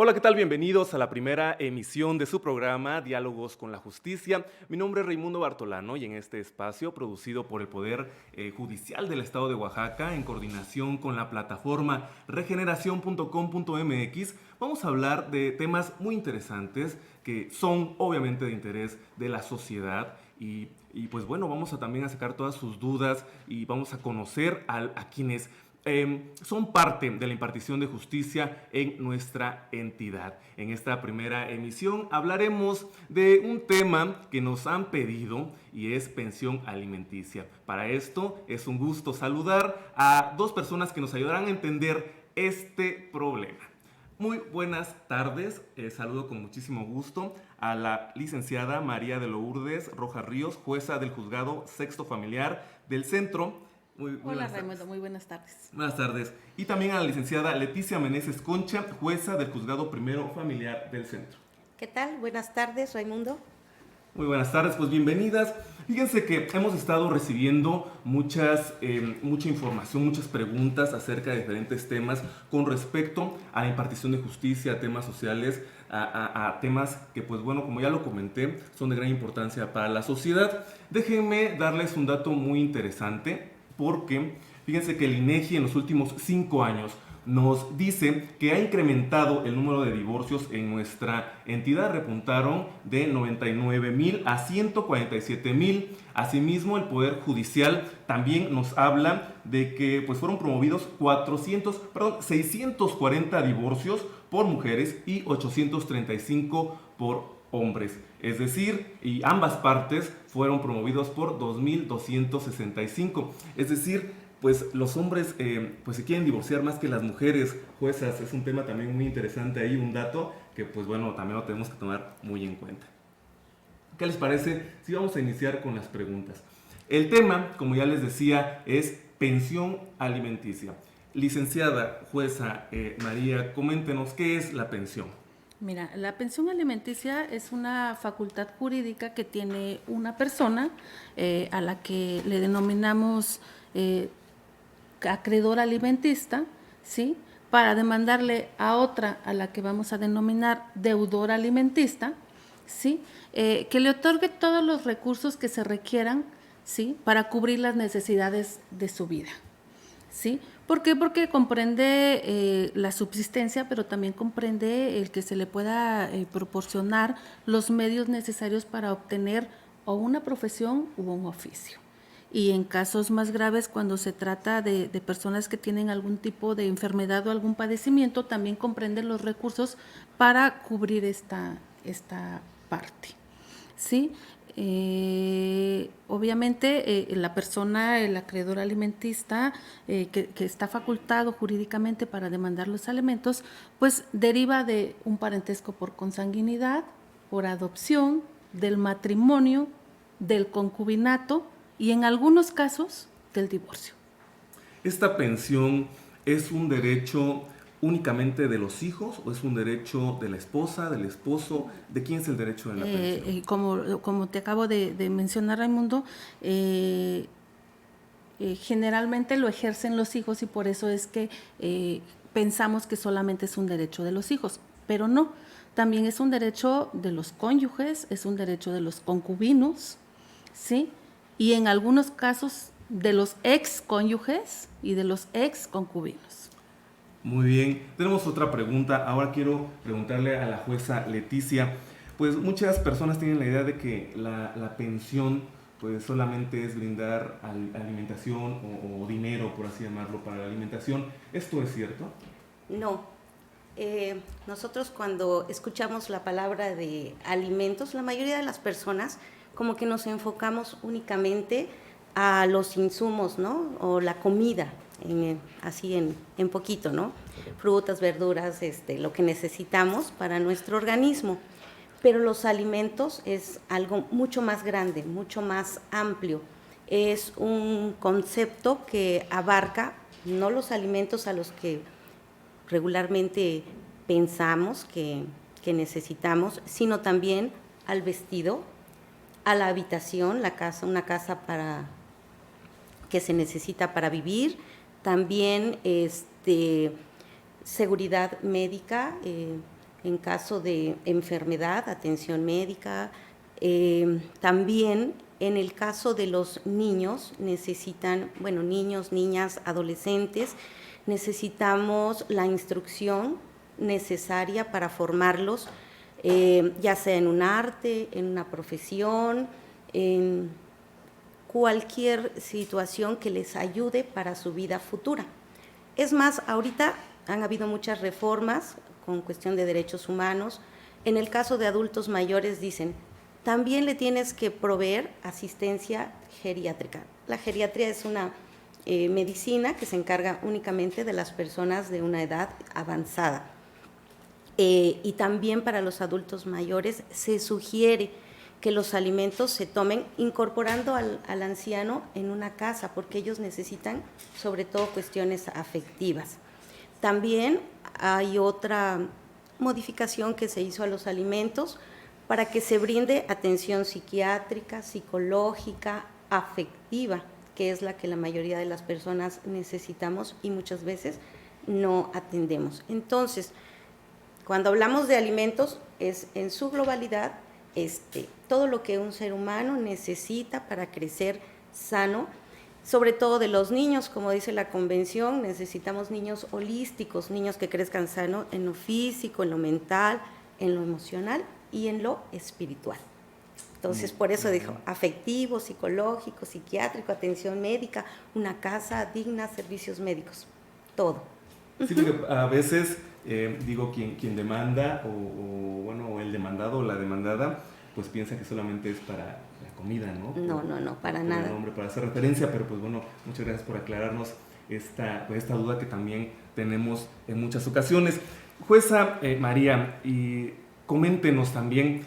Hola, ¿qué tal? Bienvenidos a la primera emisión de su programa Diálogos con la Justicia. Mi nombre es Raimundo Bartolano y en este espacio, producido por el Poder Judicial del Estado de Oaxaca, en coordinación con la plataforma regeneración.com.mx, vamos a hablar de temas muy interesantes que son obviamente de interés de la sociedad pues bueno, vamos a también a sacar todas sus dudas y vamos a conocer a quienes son parte de la impartición de justicia en nuestra entidad. En esta primera emisión hablaremos de un tema que nos han pedido y es pensión alimenticia. Para esto es un gusto saludar a dos personas que nos ayudarán a entender este problema. Muy buenas tardes, saludo con muchísimo gusto a la licenciada María de Lourdes Rojas Ríos, jueza del Juzgado Sexto Familiar del Centro. Muy Hola buenas tardes. Raimundo, muy buenas tardes. Buenas tardes. Y también a la licenciada Leticia Meneses Concha, jueza del Juzgado Primero Familiar del Centro. ¿Qué tal? Buenas tardes, Raimundo. Muy buenas tardes, pues bienvenidas. Fíjense que hemos estado recibiendo mucha información, muchas preguntas acerca de diferentes temas con respecto a la impartición de justicia, a temas sociales, a temas que, pues bueno, como ya lo comenté, son de gran importancia para la sociedad. Déjenme darles un dato muy interesante porque fíjense que el INEGI en los últimos 5 años nos dice que ha incrementado el número de divorcios en nuestra entidad, repuntaron de 99,000 a 147,000. Asimismo, el Poder Judicial también nos habla de que pues, fueron promovidos 640 divorcios por mujeres y 835 por hombres. Es decir, y ambas partes fueron promovidos por 2,265. Es decir, pues los hombres pues se quieren divorciar más que las mujeres juezas. Es un tema también muy interesante ahí, un dato que pues bueno, también lo tenemos que tomar muy en cuenta. ¿Qué les parece si vamos a iniciar con las preguntas? El tema, como ya les decía, es pensión alimenticia. Licenciada jueza María, coméntenos qué es la pensión. Mira, la pensión alimenticia es una facultad jurídica que tiene una persona a la que le denominamos acreedor alimentista, ¿sí? Para demandarle a otra a la que vamos a denominar deudor alimentista, ¿sí? Que le otorgue todos los recursos que se requieran, ¿sí? Para cubrir las necesidades de su vida, ¿sí? ¿Por qué? Porque comprende la subsistencia, pero también comprende el que se le pueda proporcionar los medios necesarios para obtener o una profesión u un oficio. Y en casos más graves, cuando se trata de personas que tienen algún tipo de enfermedad o algún padecimiento, también comprende los recursos para cubrir esta parte, ¿sí? Obviamente la persona, el acreedor alimentista que está facultado jurídicamente para demandar los alimentos, pues deriva de un parentesco por consanguinidad, por adopción, del matrimonio, del concubinato y en algunos casos del divorcio. ¿Esta pensión es un derecho únicamente de los hijos o es un derecho de la esposa, del esposo? ¿De quién es el derecho de la pensión? Como te acabo de mencionar, Raimundo, generalmente lo ejercen los hijos y por eso es que pensamos que solamente es un derecho de los hijos, pero no, también es un derecho de los cónyuges, es un derecho de los concubinos, ¿sí? Y en algunos casos de los ex cónyuges y de los ex concubinos. Muy bien, tenemos otra pregunta. Ahora quiero preguntarle a la jueza Leticia. Pues muchas personas tienen la idea de que la pensión pues solamente es brindar alimentación o dinero, por así llamarlo, para la alimentación. ¿Esto es cierto? No. Nosotros cuando escuchamos la palabra de alimentos, la mayoría de las personas como que nos enfocamos únicamente a los insumos, ¿no? O la comida, así en poquito, ¿no? Frutas, verduras, lo que necesitamos para nuestro organismo. Pero los alimentos es algo mucho más grande, mucho más amplio. Es un concepto que abarca no los alimentos a los que regularmente pensamos que necesitamos, sino también al vestido, a la habitación, la casa, una casa que se necesita para vivir, también seguridad médica, en caso de enfermedad, atención médica. También en el caso de los niños necesitan, bueno, niños, niñas, adolescentes, necesitamos la instrucción necesaria para formarlos, ya sea en un arte, en una profesión, en cualquier situación que les ayude para su vida futura. Es más, ahorita han habido muchas reformas con cuestión de derechos humanos. En el caso de adultos mayores dicen, también le tienes que proveer asistencia geriátrica. La geriatría es una medicina que se encarga únicamente de las personas de una edad avanzada. Y también para los adultos mayores se sugiere que los alimentos se tomen incorporando al anciano en una casa, porque ellos necesitan sobre todo cuestiones afectivas. También hay otra modificación que se hizo a los alimentos para que se brinde atención psiquiátrica, psicológica, afectiva, que es la que la mayoría de las personas necesitamos y muchas veces no atendemos. Entonces, cuando hablamos de alimentos, es en su globalidad todo lo que un ser humano necesita para crecer sano, sobre todo de los niños, como dice la convención, necesitamos niños holísticos, niños que crezcan sano en lo físico, en lo mental, en lo emocional y en lo espiritual. Entonces, por eso dijo, afectivo, psicológico, psiquiátrico, atención médica, una casa digna, servicios médicos, todo. Sí, porque a veces, quien demanda o el demandado o la demandada, pues piensa que solamente es para la comida, ¿no? No, para nada. El nombre, para hacer referencia, pero pues bueno, muchas gracias por aclararnos esta duda que también tenemos en muchas ocasiones. Jueza María, y coméntenos también,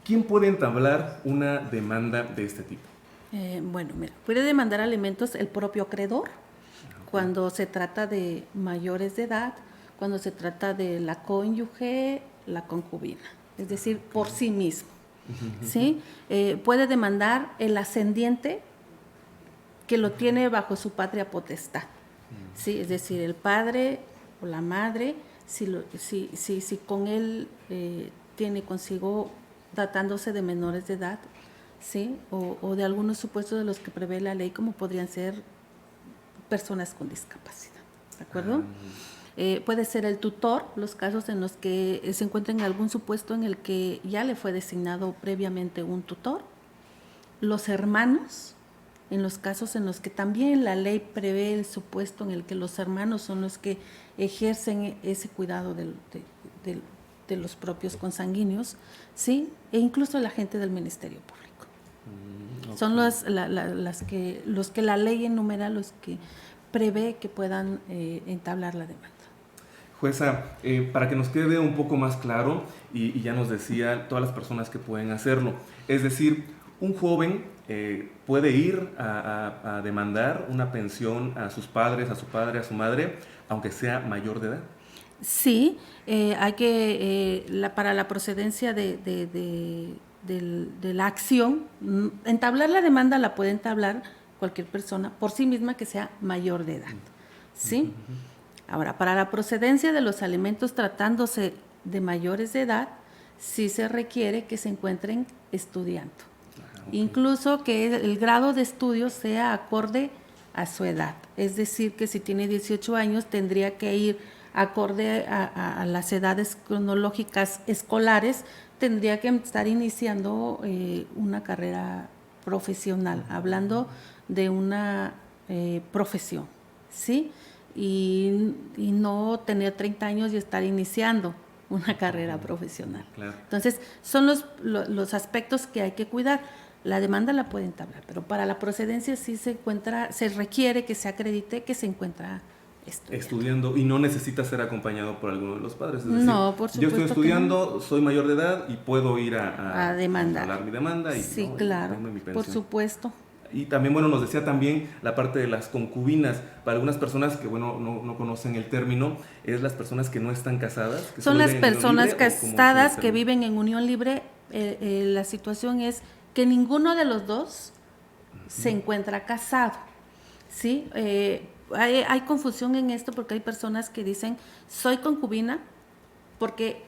¿quién puede entablar una demanda de este tipo? Bueno, mira, puede demandar alimentos el propio acreedor, cuando se trata de mayores de edad, cuando se trata de la cónyuge, la concubina, es decir, por sí mismo. ¿Sí? Puede demandar el ascendiente que lo tiene bajo su patria potestad, ¿sí? Es decir, el padre o la madre, si con él tiene consigo, tratándose de menores de edad, ¿sí? O de algunos supuestos de los que prevé la ley, como podrían ser personas con discapacidad, ¿de acuerdo? Puede ser el tutor, los casos en los que se encuentra en algún supuesto en el que ya le fue designado previamente un tutor, los hermanos, en los casos en los que también la ley prevé el supuesto en el que los hermanos son los que ejercen ese cuidado de los propios consanguíneos, ¿sí? E incluso la gente del Ministerio Público. Okay. Son los que la ley enumera, los que prevé que puedan entablar la demanda. Jueza, para que nos quede un poco más claro, y ya nos decía todas las personas que pueden hacerlo, es decir, un joven puede ir a demandar una pensión a sus padres, a su padre, a su madre, aunque sea mayor de edad. Sí, hay que, para la procedencia de la acción, entablar la demanda la puede entablar cualquier persona por sí misma que sea mayor de edad, ¿sí? Ahora, para la procedencia de los alimentos tratándose de mayores de edad, sí se requiere que se encuentren estudiando. Okay. Incluso que el grado de estudio sea acorde a su edad. Es decir, que si tiene 18 años tendría que ir acorde a las edades cronológicas escolares, tendría que estar iniciando una carrera profesional, hablando de una profesión, ¿sí? Y no tener 30 años y estar iniciando una carrera profesional. Claro. Entonces, son los aspectos que hay que cuidar. La demanda la puede entablar, pero para la procedencia sí se requiere que se acredite que se encuentra estudiando y no necesita ser acompañado por alguno de los padres. Es decir, no, por supuesto. Yo estoy estudiando, soy mayor de edad y puedo ir a demandar. A mi demanda. Y, sí, ¿no? Claro, por supuesto. Y también, bueno, nos decía también la parte de las concubinas. Para algunas personas que, bueno, no conocen el término, es las personas que no están casadas. Que son las personas casadas que viven en unión libre. La situación es que ninguno de los dos se encuentra casado, ¿sí? Hay confusión en esto porque hay personas que dicen, soy concubina porque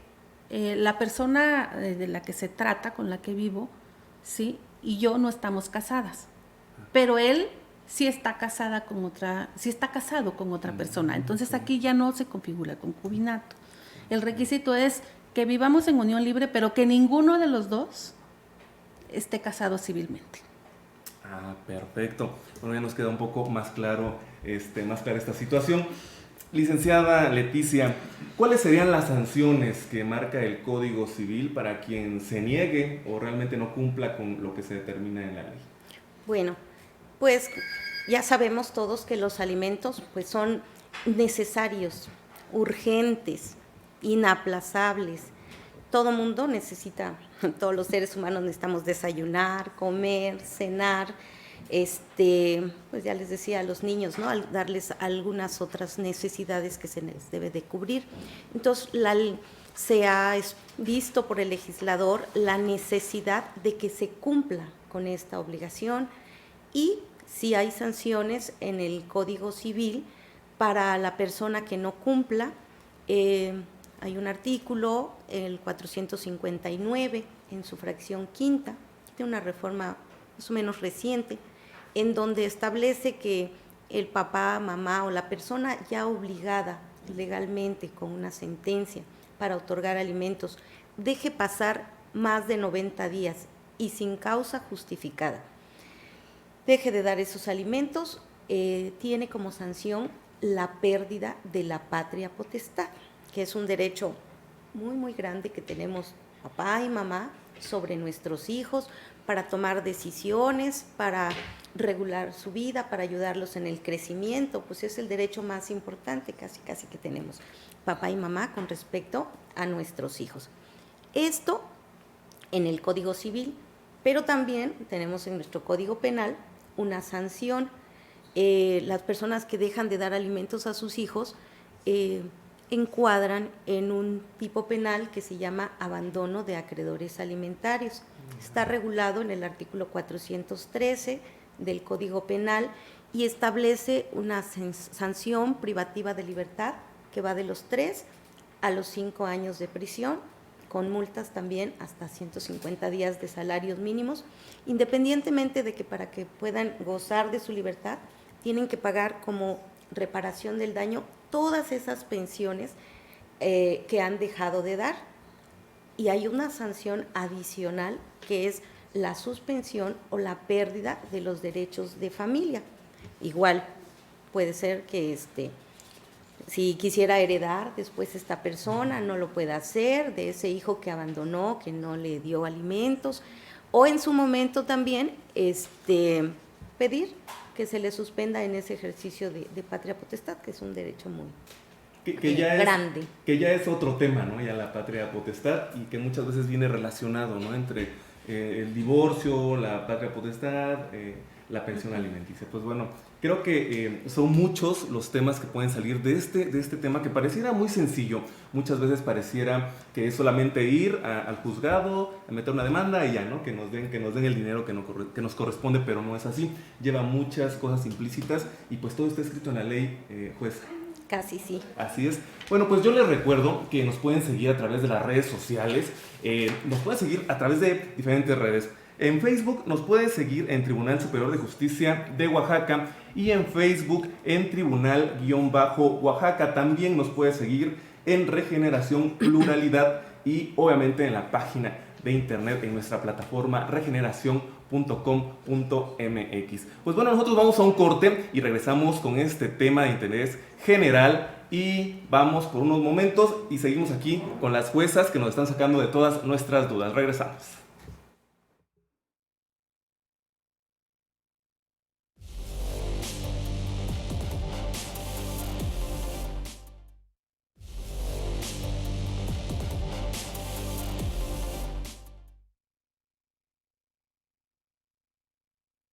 la persona de la que se trata, con la que vivo, ¿sí? Y yo no estamos casadas, pero él sí está casado con otra persona. Entonces aquí ya no se configura concubinato. El requisito es que vivamos en unión libre, pero que ninguno de los dos esté casado civilmente. Ah, perfecto. Bueno, ya nos queda un poco más claro, más clara esta situación. Licenciada Leticia, ¿cuáles serían las sanciones que marca el Código Civil para quien se niegue o realmente no cumpla con lo que se determina en la ley? Bueno, pues ya sabemos todos que los alimentos pues son necesarios, urgentes, inaplazables. Todo mundo necesita, todos los seres humanos necesitamos desayunar, comer, cenar, pues ya les decía a los niños, ¿no? Al darles algunas otras necesidades que se les debe de cubrir. Entonces, se ha visto por el legislador la necesidad de que se cumpla con esta obligación y si hay sanciones en el Código Civil para la persona que no cumpla. Hay un artículo, el 459, en su fracción quinta, de una reforma más o menos reciente, en donde establece que el papá, mamá o la persona ya obligada legalmente con una sentencia para otorgar alimentos deje pasar más de 90 días y sin causa justificada, deje de dar esos alimentos, tiene como sanción la pérdida de la patria potestad, que es un derecho muy, muy grande que tenemos papá y mamá sobre nuestros hijos para tomar decisiones, para regular su vida, para ayudarlos en el crecimiento, pues es el derecho más importante casi que tenemos papá y mamá con respecto a nuestros hijos. Esto en el Código Civil, pero también tenemos en nuestro Código Penal una sanción. Las personas que dejan de dar alimentos a sus hijos encuadran en un tipo penal que se llama abandono de acreedores alimentarios. Está regulado en el artículo 413 del Código Penal y establece una sanción privativa de libertad que va de los 3 a los 5 años de prisión, con multas también hasta 150 días de salarios mínimos, independientemente de que para que puedan gozar de su libertad tienen que pagar como reparación del daño todas esas pensiones que han dejado de dar. Y hay una sanción adicional que es la suspensión o la pérdida de los derechos de familia. Igual puede ser que si quisiera heredar después esta persona no lo pueda hacer, de ese hijo que abandonó, que no le dio alimentos, o en su momento también pedir que se le suspenda en ese ejercicio de patria potestad, que es un derecho muy grande. Que ya es otro tema, ¿no? Ya la patria potestad, y que muchas veces viene relacionado, ¿no? Entre el divorcio, la patria potestad, la pensión alimenticia. Pues bueno, creo que son muchos los temas que pueden salir de este tema, que pareciera muy sencillo. Muchas veces pareciera que es solamente ir al juzgado, a meter una demanda y ya, ¿no? Que nos den el dinero que nos corresponde, pero no es así. Lleva muchas cosas implícitas y pues todo está escrito en la ley, juez. Casi sí. Así es. Bueno, pues yo les recuerdo que nos pueden seguir a través de las redes sociales. Nos pueden seguir a través de diferentes redes. En Facebook nos pueden seguir en Tribunal Superior de Justicia de Oaxaca y en Facebook en Tribunal-Oaxaca. También nos puede seguir en Regeneración Pluralidad y obviamente en la página de internet en nuestra plataforma regeneración.com.mx. Pues bueno, nosotros vamos a un corte y regresamos con este tema de interés general y vamos por unos momentos y seguimos aquí con las juezas que nos están sacando de todas nuestras dudas. Regresamos.